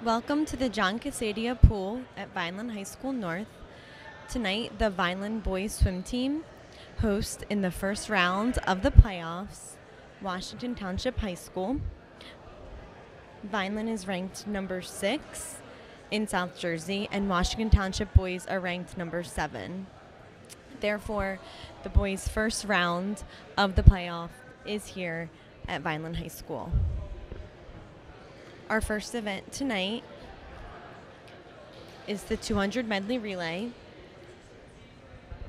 Welcome to the John Casadia Pool at Vineland High School North. Tonight, the Vineland boys swim team hosts in the first round of the playoffs Washington Township High School. Vineland is ranked number 6 in South Jersey, and Washington Township boys are ranked number 7. Therefore, the boys' first round of the playoff is here at Vineland High School. Our first event tonight is the 200 medley relay.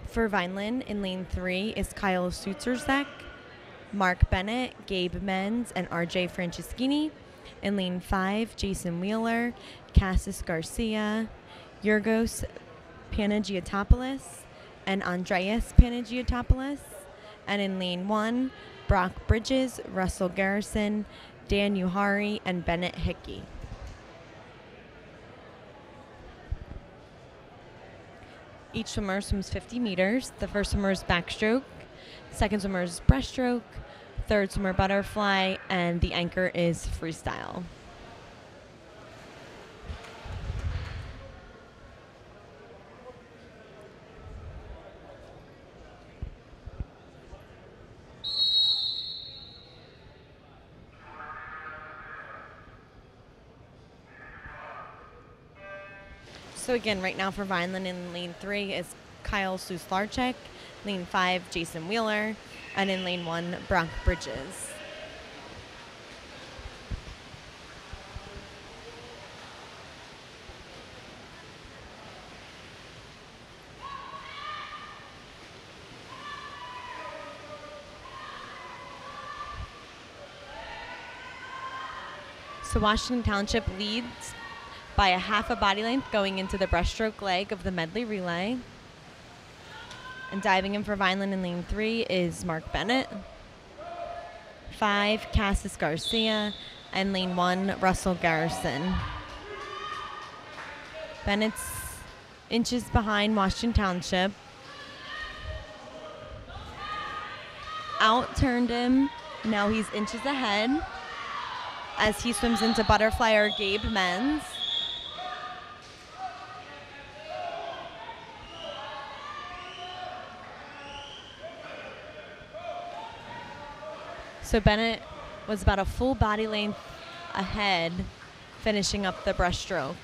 For Vineland, in lane 3 is Kyle Suterzek, Mark Bennett, Gabe Menz, and RJ Franceschini. In lane 5, Jason Wheeler, Cassis Garcia, Yorgos Panagiotopoulos, and Andreas Panagiotopoulos. And in lane 1, Brock Bridges, Russell Garrison, Dan Uhari, and Bennett Hickey. Each swimmer swims 50 meters. The first swimmer is backstroke, second swimmer is breaststroke, third swimmer butterfly, and the anchor is freestyle. So again, right now for Vineland in lane 3 is Kyle Suslarchek, lane 5, Jason Wheeler, and in lane 1, Brock Bridges. So Washington Township leads by a half a body length going into the breaststroke leg of the medley relay. And diving in for Vineland in lane 3 is Mark Bennett, 5, Cassis Garcia, and lane 1, Russell Garrison. Bennett's inches behind Washington Township. Out-turned him. Now he's inches ahead as he swims into butterfly or Gabe Menz. So Bennett was about a full body length ahead, finishing up the breaststroke.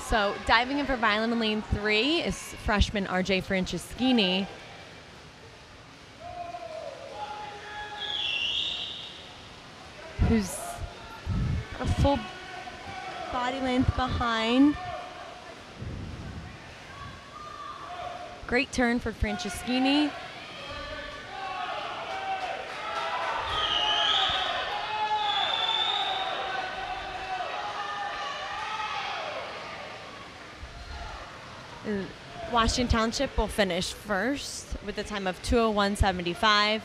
So diving in for Vineland in lane 3 is freshman RJ Franceschini. Who's a full body length behind. Great turn for Franceschini. Washington Township will finish first with a time of 2:01.75.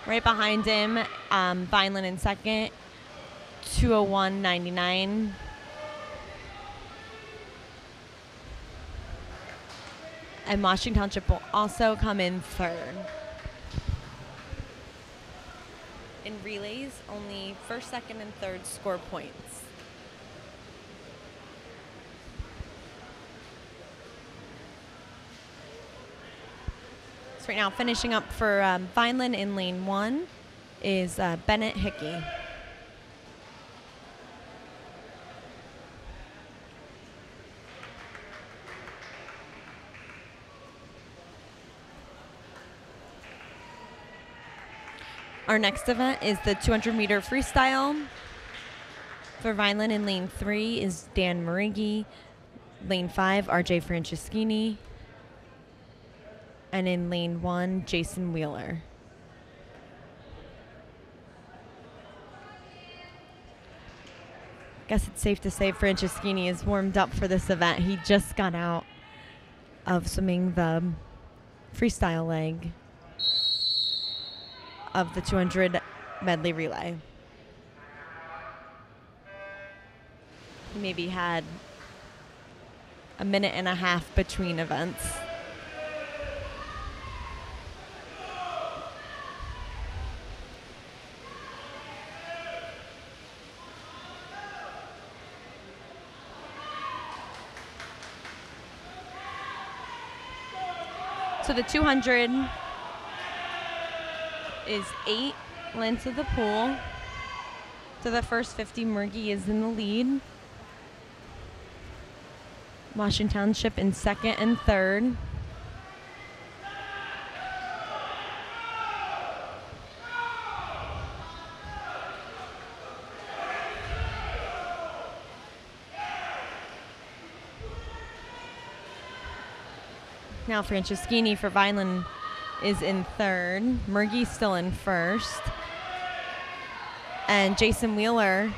Right behind him, Vineland in second, 2:01.99. And Washington Township will also come in third. In relays, only first, second, and third score points. So right now, finishing up for Vineland in lane 1 is Bennett Hickey. Our next event is the 200-meter freestyle. For Vineland in lane 3 is Dan Marigi, lane 5, RJ Franceschini, and in lane 1, Jason Wheeler. Guess it's safe to say Franceschini is warmed up for this event. He just got out of swimming the freestyle leg of the 200 medley relay. He maybe had a minute and a half between events. So the 200 is 8 lengths of the pool. So the first 50, Murgy is in the lead. Washington Township in second and third. Now Franceschini for Vineland is in third. Murgy's still in first. And Jason Wheeler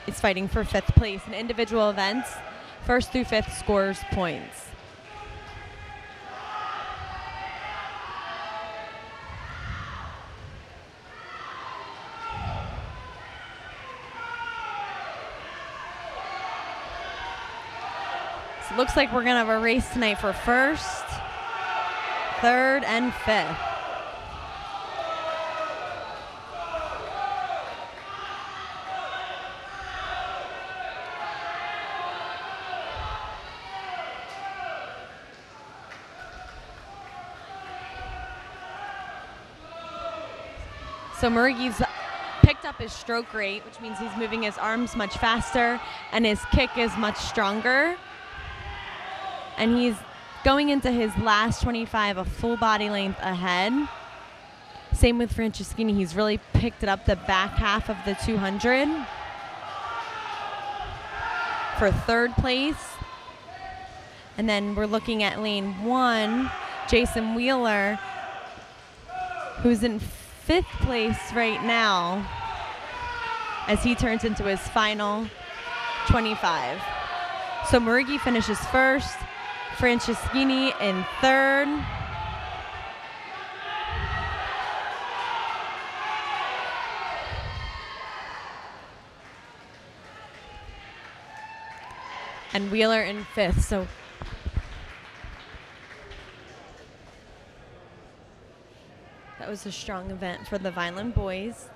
is fighting for 5th place. In individual events, 1st through 5th scores points. So it looks like we're going to have a race tonight for 1st, 3rd, and 5th. So Murgy's picked up his stroke rate, which means he's moving his arms much faster, and his kick is much stronger. And he's going into his last 25 a full body length ahead. Same with Franceschini. He's really picked it up the back half of the 200 for 3rd place. And then we're looking at lane 1, Jason Wheeler, who's in 5th place right now as he turns into his final 25. So Murgy finishes 1st, Franceschini in 3rd. And Wheeler in 5th. So that was a strong event for the Vineland boys,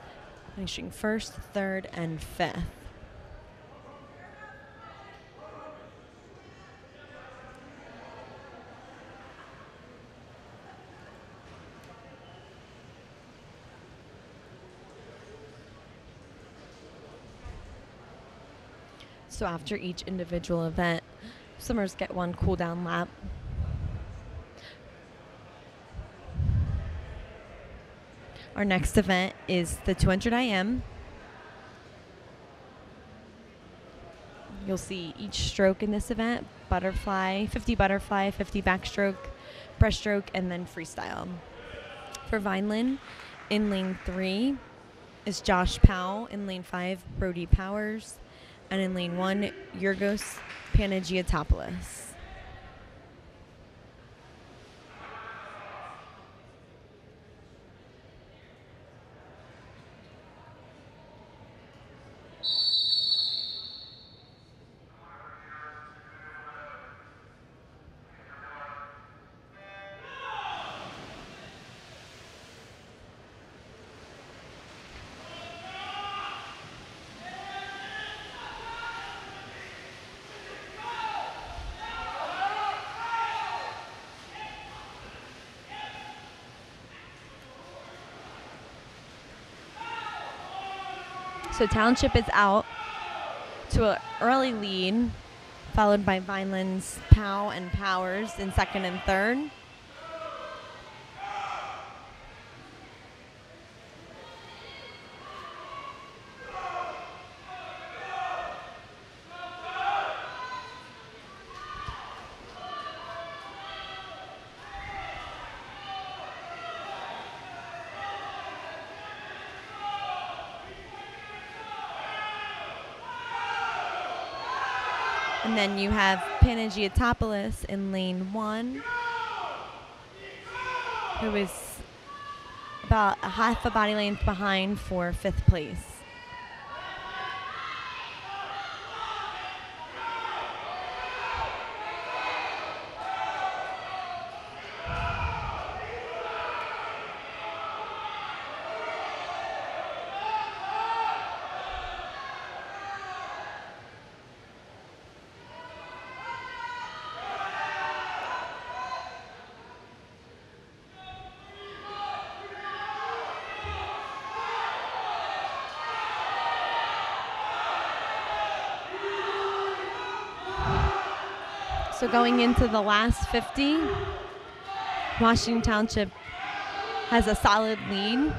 finishing 1st, 3rd, and 5th. So after each individual event, swimmers get 1 cool down lap. Our next event is the 200 IM. You'll see each stroke in this event: butterfly, 50 butterfly, 50 backstroke, breaststroke, and then freestyle. For Vineland, in lane 3 is Josh Powell. In lane 5, Brody Powers. And in lane 1, Yorgos Panagiotopoulos. So Township is out to an early lead, followed by Vineland's Powell and Powers in 2nd and 3rd. And then you have Panagiotopoulos in lane 1, who is about a half a body length behind for 5th place. So going into the last 50, Washington Township has a solid lead.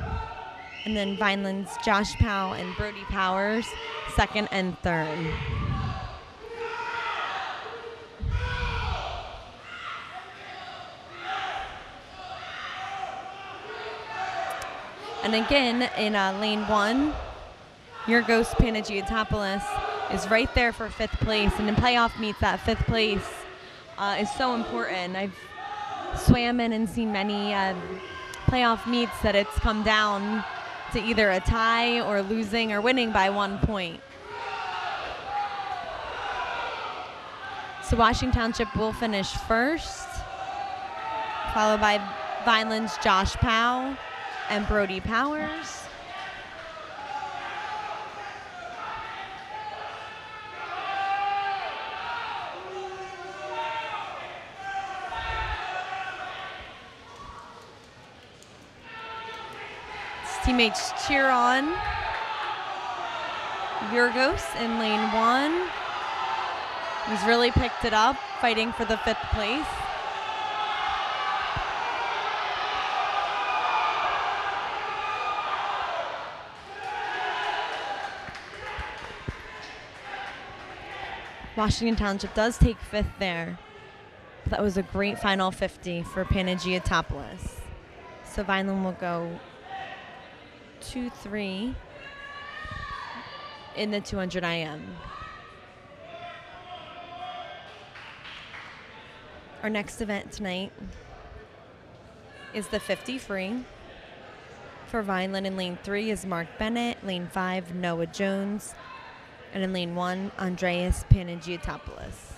And then Vineland's Josh Powell and Brody Powers, second and third. And again, in lane 1, your Ghost Panagiotopoulos is right there for 5th place. And in playoff meets, that 5th place is so important. I've swam in and seen many playoff meets that it's come down to either a tie or losing or winning by 1 point. So Washington Township will finish first, followed by Vineland's Josh Powell and Brody Powers. Teammates cheer on Yorgos in lane 1. He's really picked it up, fighting for the 5th place. Washington Township does take 5th there. That was a great final 50 for Panagiotopoulos. So Vineland will go 2-3 in the 200 IM. Our next event tonight is the 50 free. For Vineland in lane 3 is Mark Bennett, lane 5 Noah Jones, and in lane 1 Andreas Panagiotopoulos.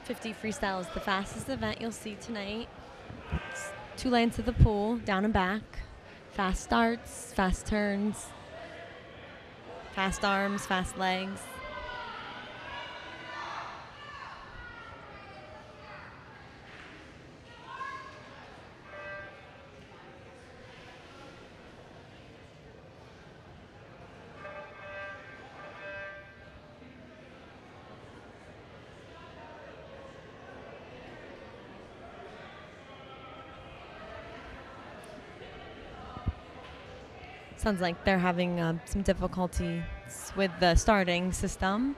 .50 freestyle is the fastest event you'll see tonight. It's 2 lanes to the pool, down and back. Fast starts, fast turns, fast arms, fast legs. Sounds like they're having some difficulties with the starting system.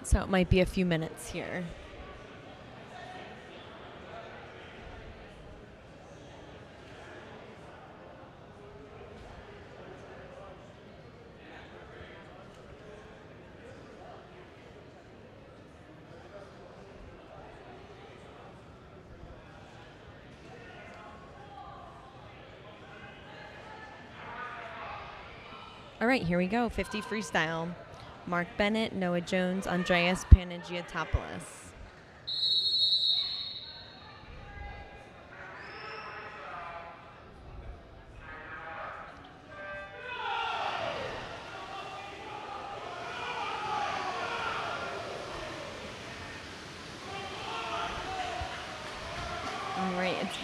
So it might be a few minutes here. All right, here we go. 50 freestyle. Mark Bennett, Noah Jones, Andreas Panagiotopoulos. All right, it's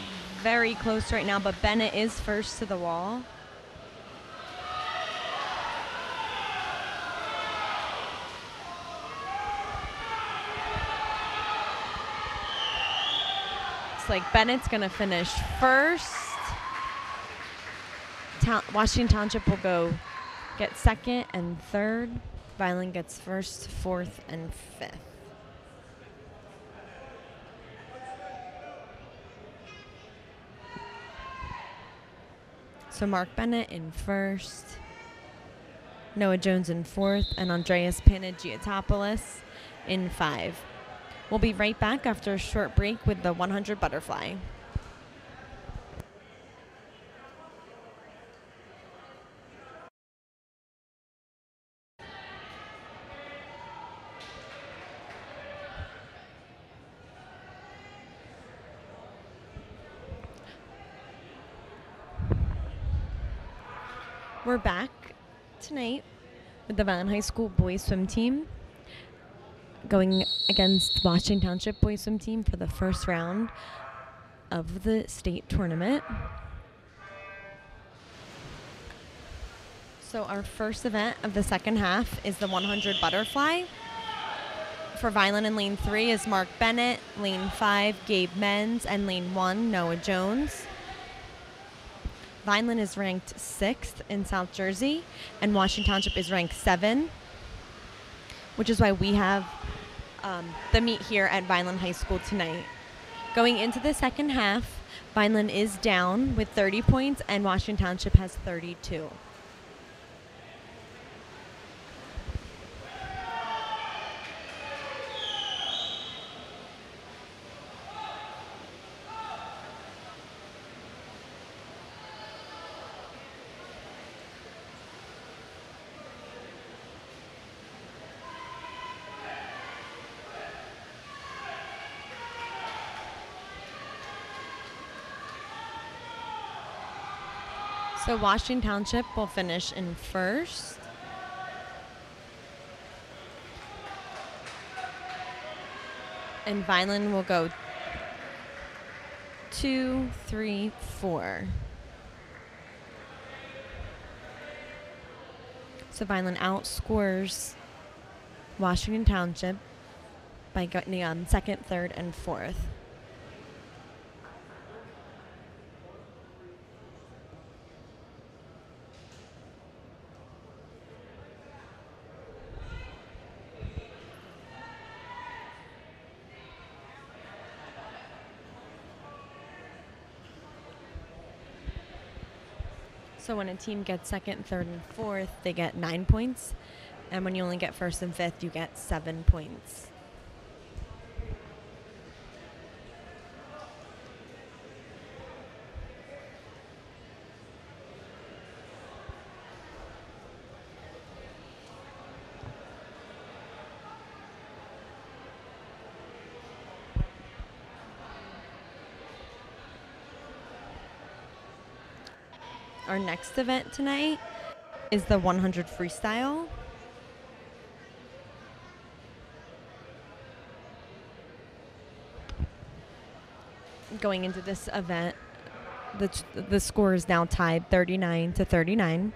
very close right now, but Bennett is first to the wall. Like Bennett's going to finish first. Washington Township will go get second and third. Vineland gets first, fourth, and fifth. So Mark Bennett in first, Noah Jones in fourth, and Andreas Panagiotopoulos in 5. We'll be right back after a short break with the 100 butterfly. We're back tonight with the Vineland High School boys swim team. going against Washington Township boys swim team for the first round of the state tournament. So our first event of the second half is the 100 butterfly. For Vineland in lane 3 is Mark Bennett, lane 5 Gabe Menz, and lane 1 Noah Jones. Vineland is ranked 6th in South Jersey, and Washington Township is ranked 7, which is why we have the meet here at Vineland High School tonight. Going into the second half, Vineland is down with 30 points, and Washington Township has 32. So Washington Township will finish in first. And Vineland will go 2, 3, 4. So Vineland outscores Washington Township by getting on second, third, and fourth. So when a team gets second, third, and fourth, they get 9 points. And when you only get first and fifth, you get 7 points. Our next event tonight is the 100 freestyle. Going into this event, the score is now tied 39-39.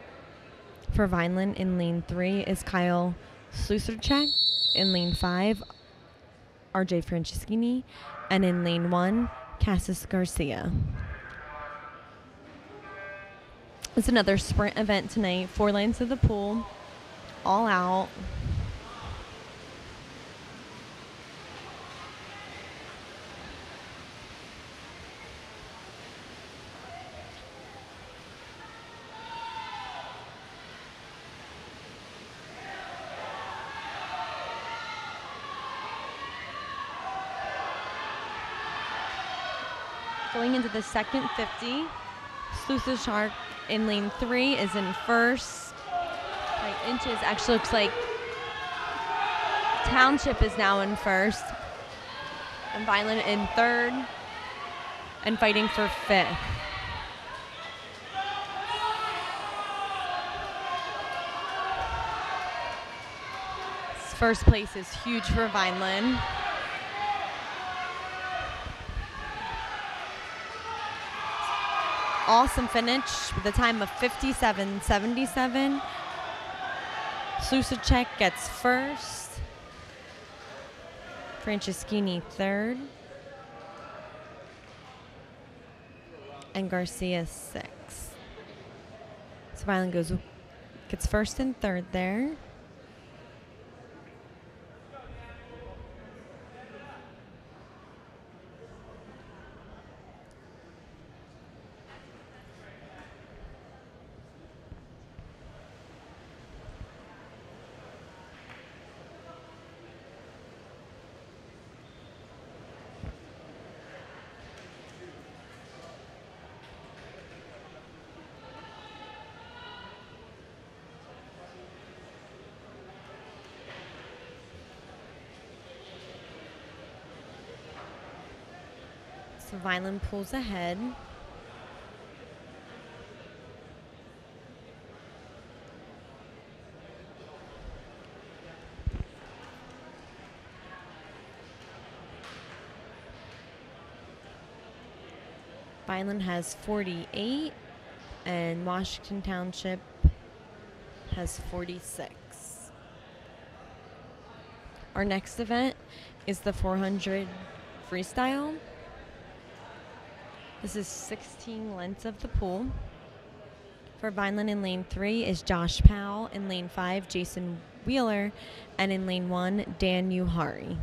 For Vineland in lane 3 is Kyle Sluserchek. In lane 5, RJ Franceschini. And in lane 1, Cassis Garcia. It's another sprint event tonight. 4 lanes of the pool, all out. Going into the second 50, Sluice Shark in lane 3 is in first. By inches, actually looks like Township is now in first. And Vineland in third. And fighting for fifth. First place is huge for Vineland. Awesome finish with a time of 57.77. Sluserchek gets first. Franceschini third. And Garcia sixth. So Vineland gets first and third there. So Vineland pulls ahead. Vineland has 48, and Washington Township has 46. Our next event is the 400 freestyle. This is 16 lengths of the pool. For Vineland in lane 3 is Josh Powell, in lane 5 Jason Wheeler, and in lane 1 Dan Uhari.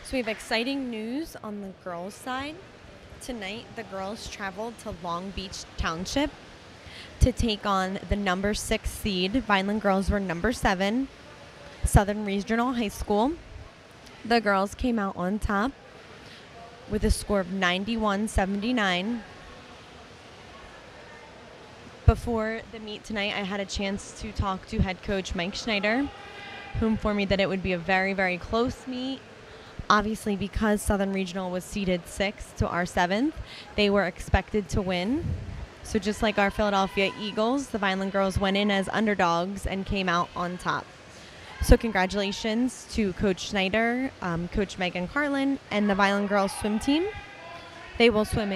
So we have exciting news on the girls' side. Tonight, the girls traveled to Long Beach Township to take on the number 6 seed. Vineland girls were number 7, Southern Regional High School. The girls came out on top with a score of 91-79. Before the meet tonight, I had a chance to talk to head coach Mike Schneider, who informed me that it would be a very, very close meet. Obviously, because Southern Regional was seeded 6th to our 7th, they were expected to win. So just like our Philadelphia Eagles, the Vineland girls went in as underdogs and came out on top. So congratulations to Coach Schneider, Coach Megan Carlin, and the Vineland girls swim team. They will swim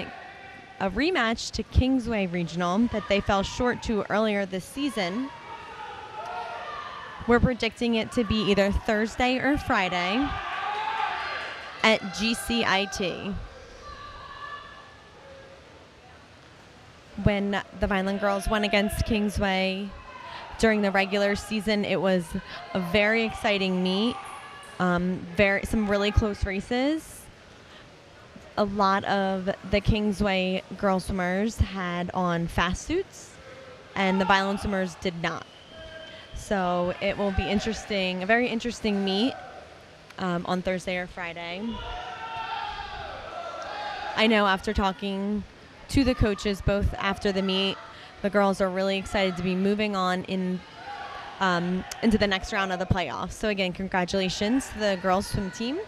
a rematch to Kingsway Regional that they fell short to earlier this season. We're predicting it to be either Thursday or Friday at GCIT. When the Vineland girls went against Kingsway during the regular season, it was a very exciting meet. Some really close races. A lot of the Kingsway girl swimmers had on fast suits, and the Vineland swimmers did not. So it will be interesting, a very interesting meet. On Thursday or Friday. I know after talking to the coaches both after the meet, the girls are really excited to be moving on into the next round of the playoffs. So again, congratulations to the girls swim team.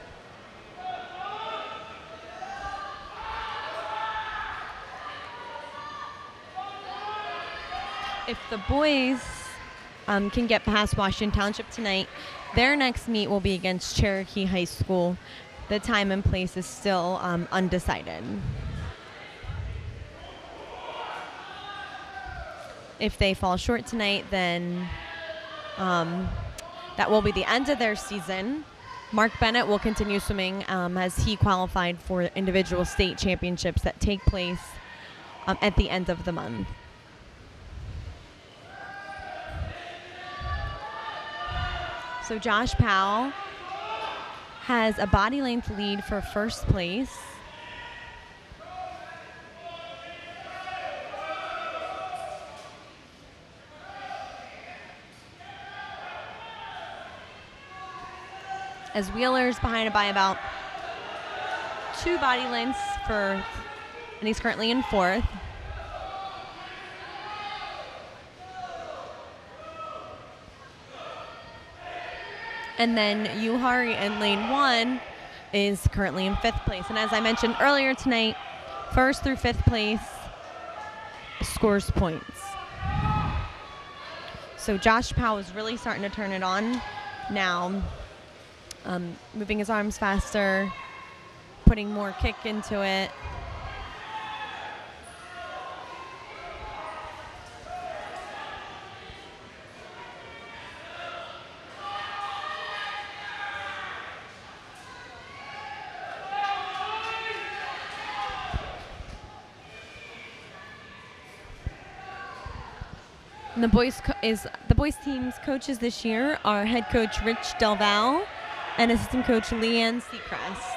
If the boys can get past Washington Township tonight, their next meet will be against Cherokee High School. The time and place is still undecided. If they fall short tonight, then that will be the end of their season. Mark Bennett will continue swimming as he qualified for individual state championships that take place at the end of the month. So Josh Powell has a body length lead for first place. As Wheeler's behind it by about 2 body lengths and he's currently in 4th. And then Uhari in lane 1 is currently in 5th place. And as I mentioned earlier tonight, 1st through 5th place scores points. So Josh Powell is really starting to turn it on now, moving his arms faster, putting more kick into it. And the boys team's coaches this year are head coach Rich Delval and assistant coach Leanne Seacrest.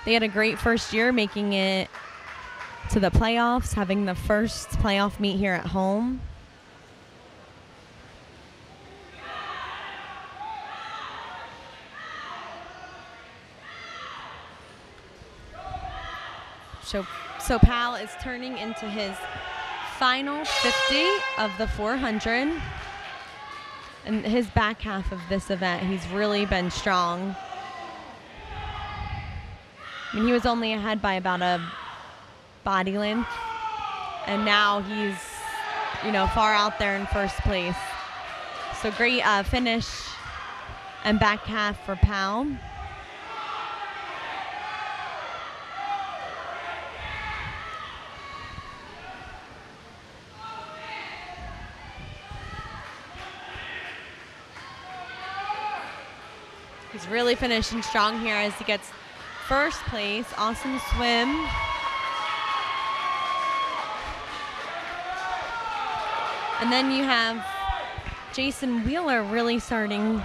They had a great first year making it to the playoffs, having the first playoff meet here at home. So Pal is turning into his final 50 of the 400. And his back half of this event, he's really been strong. I mean, he was only ahead by about a body length. And now he's, far out there in first place. So great finish and back half for Pal. He's really finishing strong here as he gets first place. Awesome swim. And then you have Jason Wheeler really starting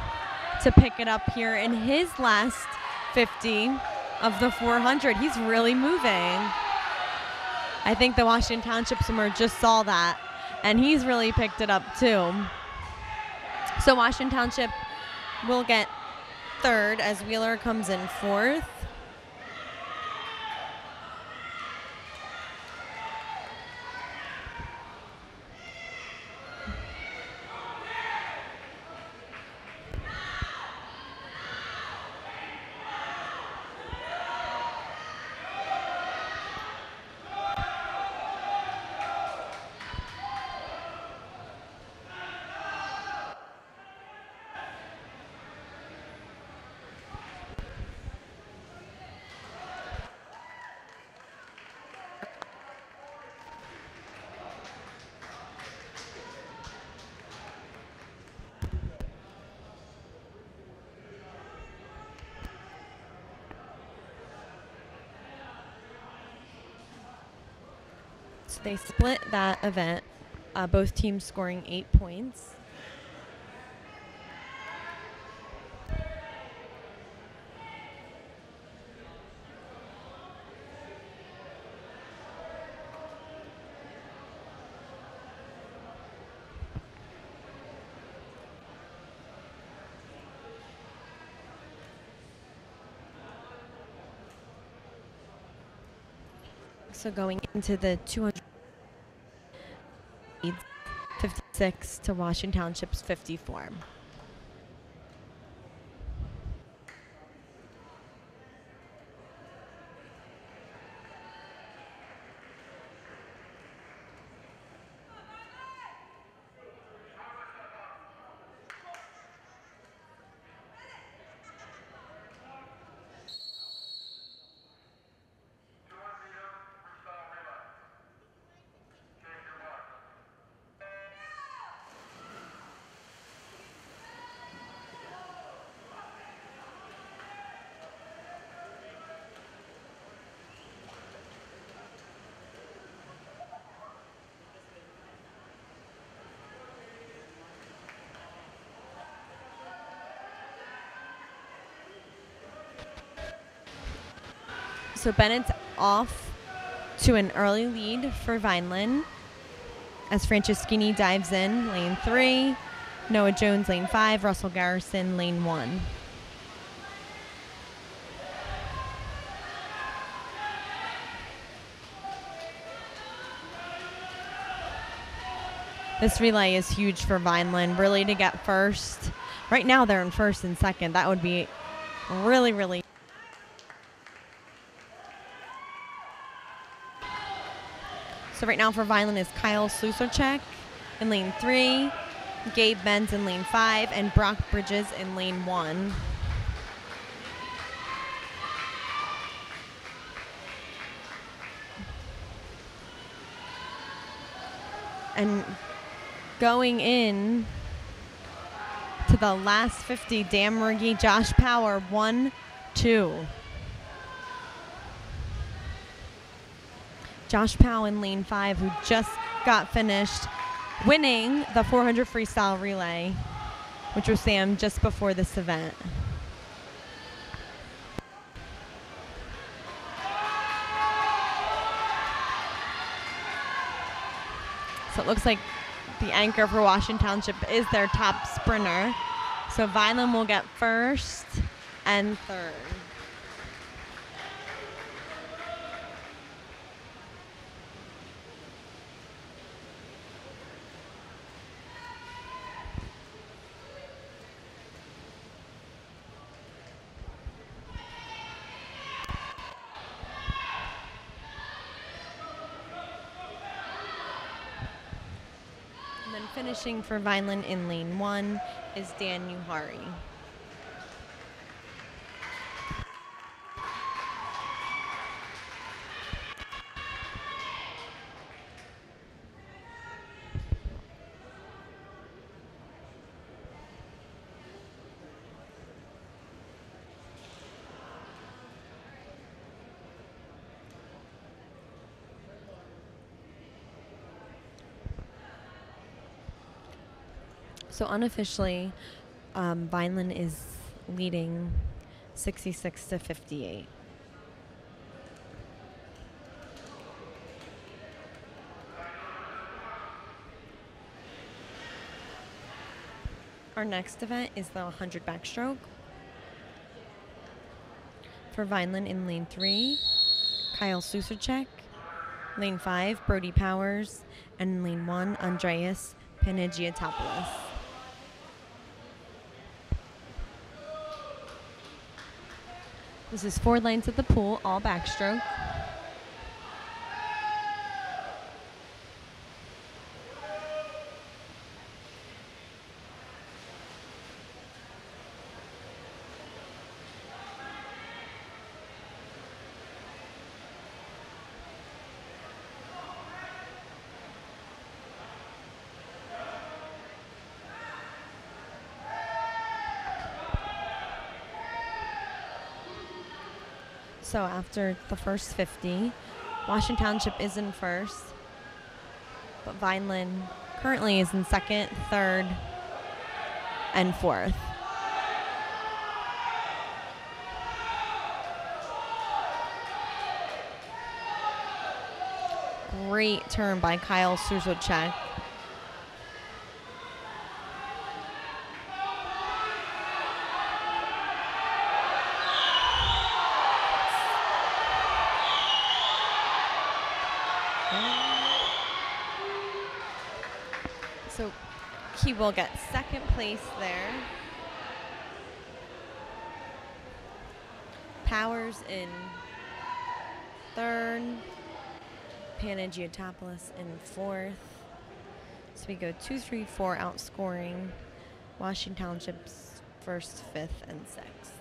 to pick it up here in his last 50 of the 400. He's really moving. I think the Washington Township swimmer just saw that, and he's really picked it up too. So Washington Township will get third as Wheeler comes in fourth. So they split that event, both teams scoring 8 points. So going into the 200, 56 to Washington Township's 54. So Bennett's off to an early lead for Vineland as Franceschini dives in lane 3, Noah Jones lane 5, Russell Garrison lane 1. This relay is huge for Vineland, really to get first. Right now they're in first and second. That would be really, really. So right now for Vineland is Kyle Sluserchek in lane 3, Gabe Menz in lane 5, and Brock Bridges in lane 1. And going in to the last 50, Dan Murgy, Josh Power, 1, 2. Josh Powell in lane 5, who just got finished winning the 400 freestyle relay, which was Sam just before this event. So it looks like the anchor for Washington Township is their top sprinter. So Vineland will get first and third. Finishing for Vineland in lane 1 is Dan Uhari. So unofficially, Vineland is leading 66-58. Our next event is the 100 backstroke. For Vineland in lane 3, Kyle Susacek. Lane 5, Brody Powers. And in lane 1, Andreas Panagiotopoulos. This is 4 lanes at the pool, all backstroke. So after the first 50, Washington Township is in first, but Vineland currently is in second, third, and fourth. Great turn by Kyle Susacek. So he will get second place there. Powers in third. Panagiotopoulos in fourth. So we go 2, 3, 4 outscoring Washington Township's first, fifth, and sixth.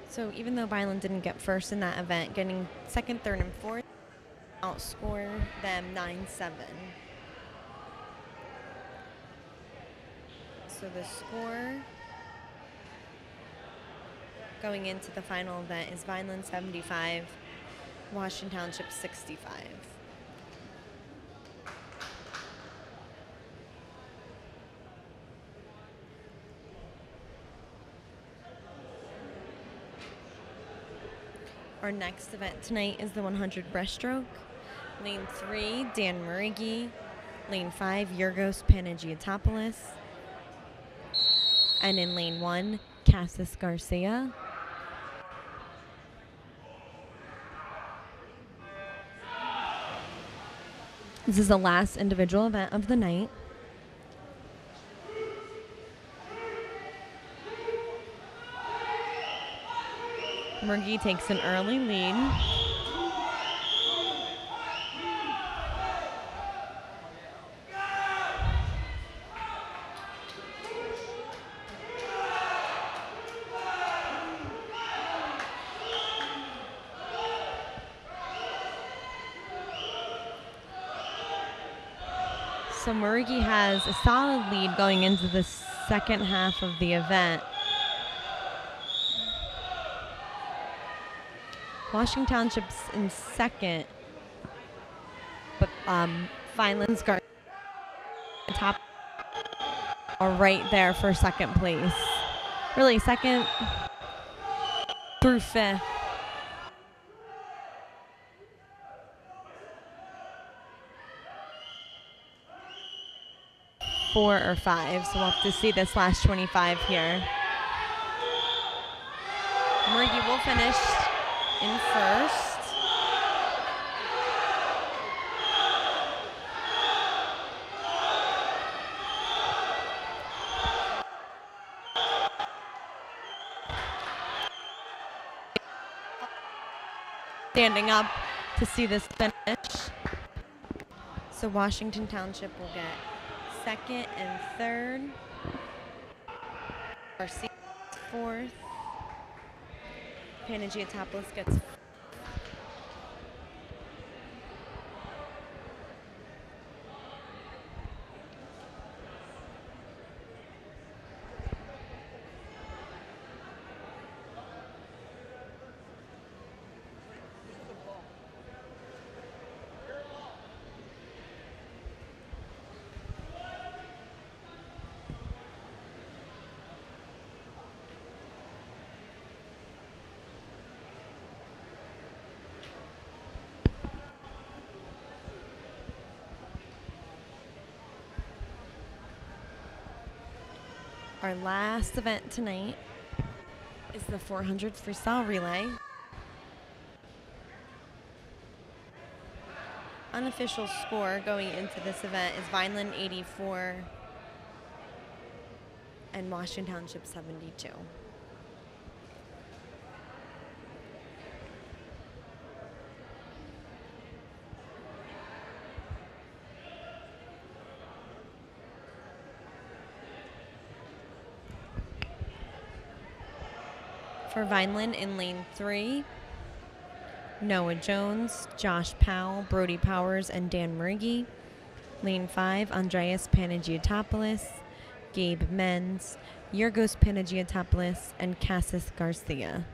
So even though Vineland didn't get first in that event, getting second, third, and fourth outscore them 9-7. So the score going into the final event is Vineland 75, Washington Township 65. Our next event tonight is the 100 breaststroke. Lane 3, Dan Murigi. Lane 5, Yorgos Panagiotopoulos. And in lane 1, Cassis Garcia. This is the last individual event of the night. Murgi takes an early lead. So Murgi has a solid lead going into the second half of the event. Washington Township's in second, but Vineland's guard top are right there for second place. Really, second through fifth. 4 or 5. So we'll have to see this last 25 here. Murgy will finish in first. Standing up to see this finish. So Washington Township will get second and third. Garcia fourth. Panagiotopoulos gets our last event tonight is the 400 freestyle relay. Unofficial score going into this event is Vineland 84 and Washington Township 72. For Vineland in lane 3, Noah Jones, Josh Powell, Brody Powers, and Dan Murgy. Lane 5, Andreas Panagiotopoulos, Gabe Menz, Yorgos Panagiotopoulos, and Cassis Garcia.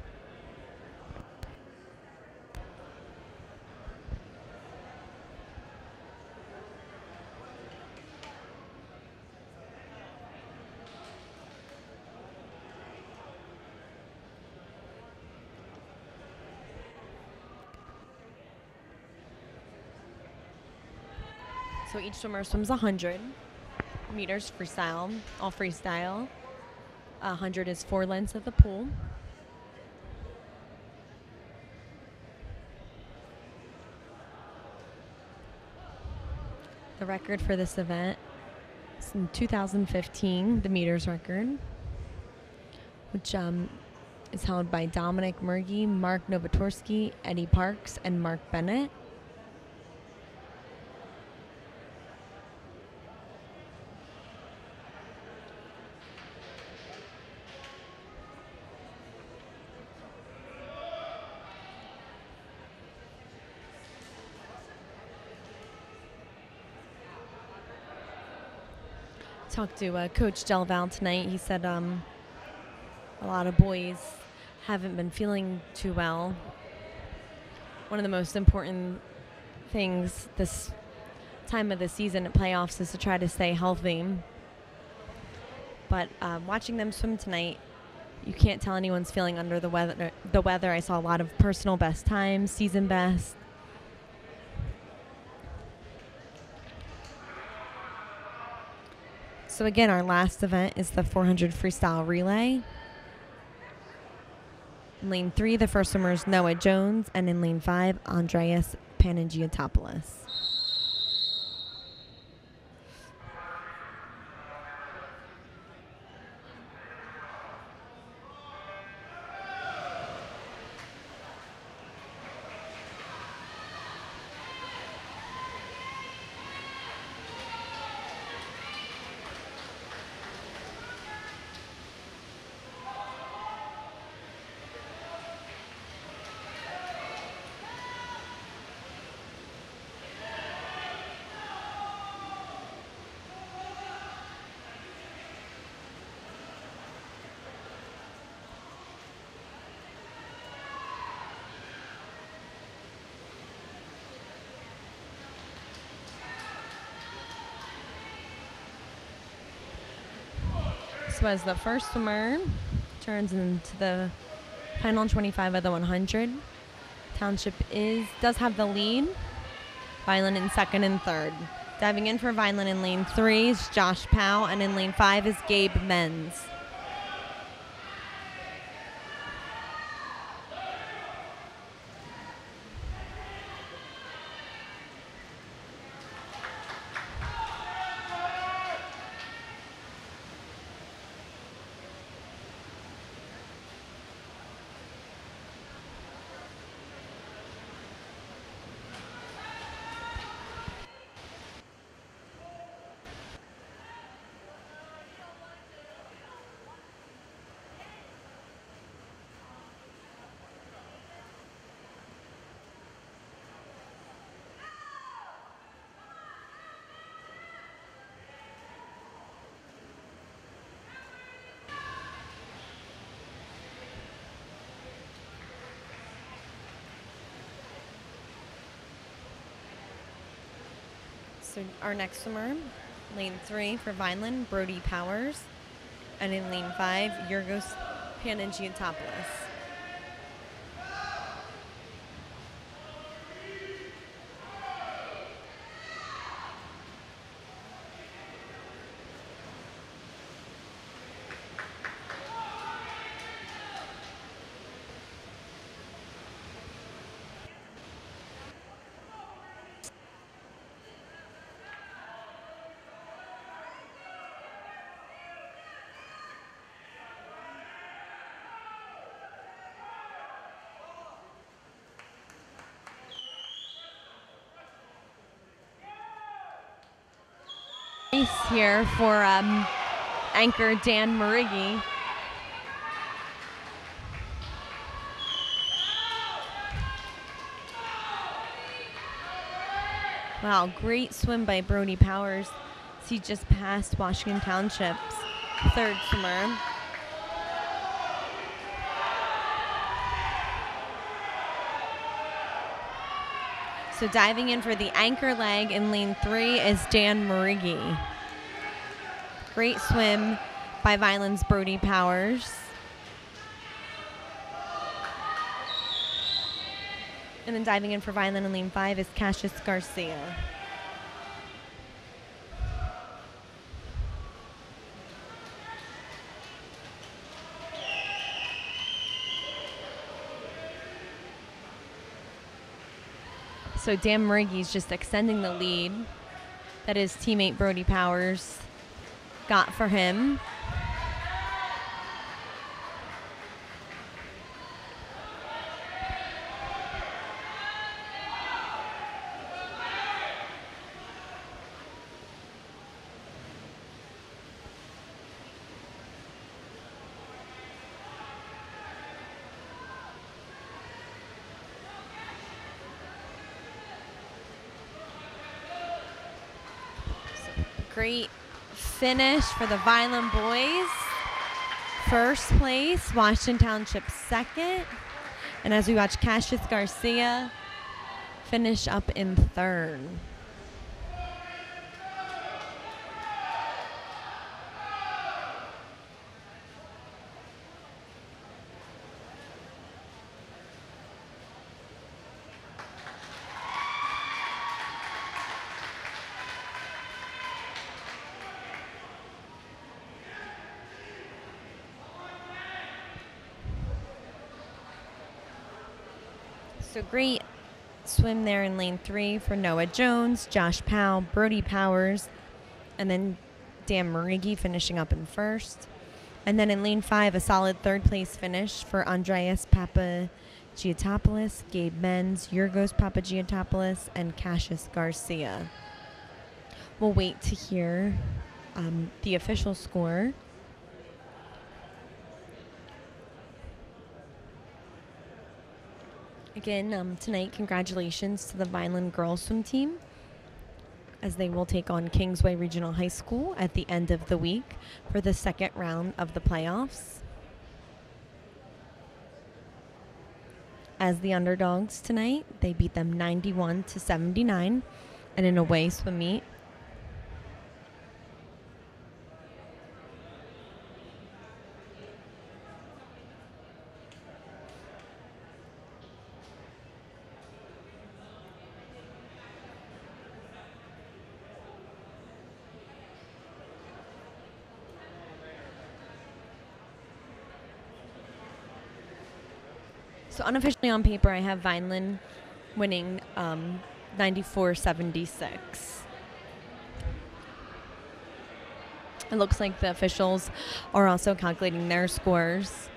So each swimmer swims 100 meters freestyle, all freestyle. 100 is 4 lengths of the pool. The record for this event is in 2015, the meters record, which is held by Dominic Murgy, Mark Novatorsky, Eddie Parks, and Mark Bennett. Talked to Coach Delval tonight. He said a lot of boys haven't been feeling too well. One of the most important things this time of the season at playoffs is to try to stay healthy. But watching them swim tonight, you can't tell anyone's feeling under the weather. I saw a lot of personal best times, season best. So again, our last event is the 400 freestyle relay. In lane 3, the first swimmer is Noah Jones, and in lane 5, Andreas Panagiotopoulos. So as the first swimmer turns into the final 25 of the 100, Township does have the lead. Vineland in second and third. Diving in for Vineland in lane 3 is Josh Powell, and in lane 5 is Gabe Menz. So our next swimmer, lane 3 for Vineland, Brody Powers. And in lane 5, Yorgos Panagiotopoulos. Here for anchor Dan Marighi. Wow, great swim by Brody Powers. He just passed Washington Township's third swimmer. So diving in for the anchor leg in lane 3 is Dan Marighi. Great swim by Vineland's Brody Powers. And then diving in for Vineland in lane 5 is Cassius Garcia. So Dan Marighi's just extending the lead that his teammate Brody Powers got for him. Great finish for the Vineland boys. First place, Washington Township second. And as we watch Cassius Garcia finish up in third. So great swim there in lane 3 for Noah Jones, Josh Powell, Brody Powers, and then Dan Marighi finishing up in first. And then in lane 5, a solid third place finish for Andreas Papagiotopoulos, Gabe Menz, Yorgos Papagiotopoulos, and Cassius Garcia. We'll wait to hear the official score. Again, tonight, congratulations to the Vineland girls swim team as they will take on Kingsway Regional High School at the end of the week for the second round of the playoffs. As the underdogs tonight, they beat them 91-79 in an away swim meet. So unofficially on paper, I have Vineland winning 94-76. It looks like the officials are also calculating their scores.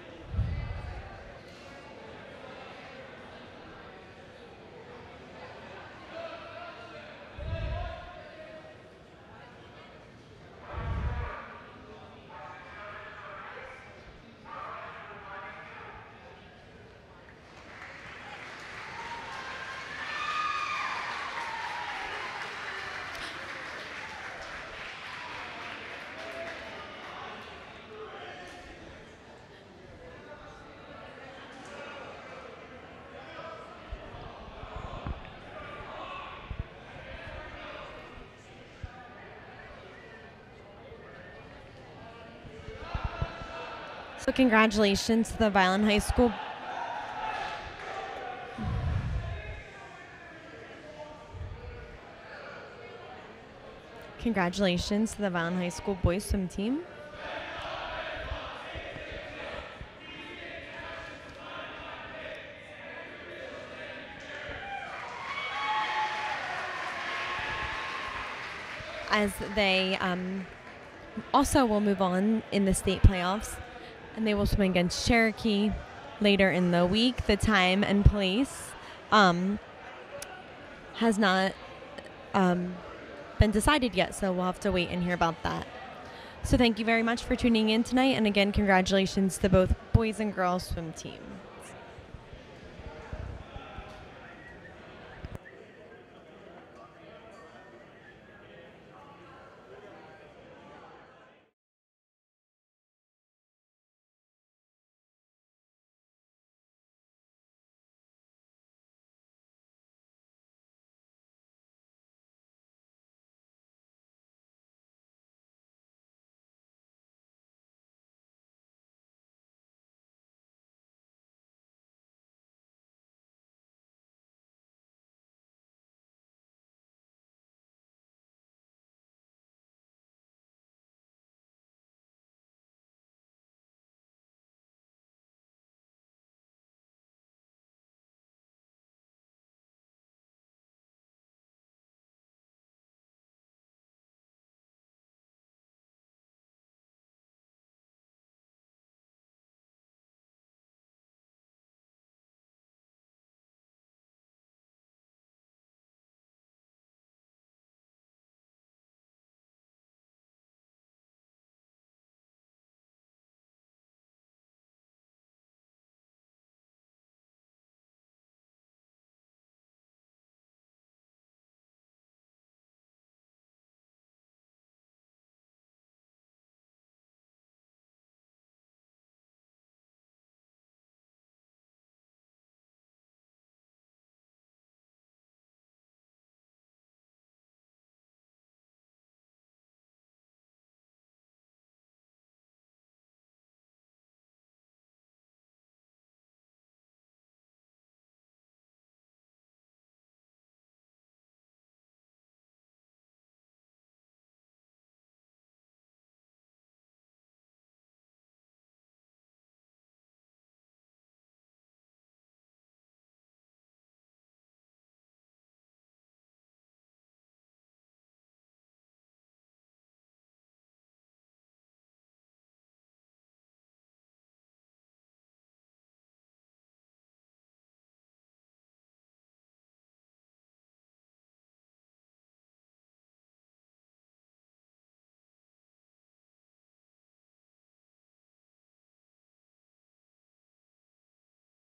So congratulations to the Vineland High School. Congratulations to the Vineland High School boys swim team. As they also will move on in the state playoffs, and they will swim against Cherokee later in the week. The time and place has not been decided yet, so we'll have to wait and hear about that. So thank you very much for tuning in tonight, and again, congratulations to both boys and girls swim team.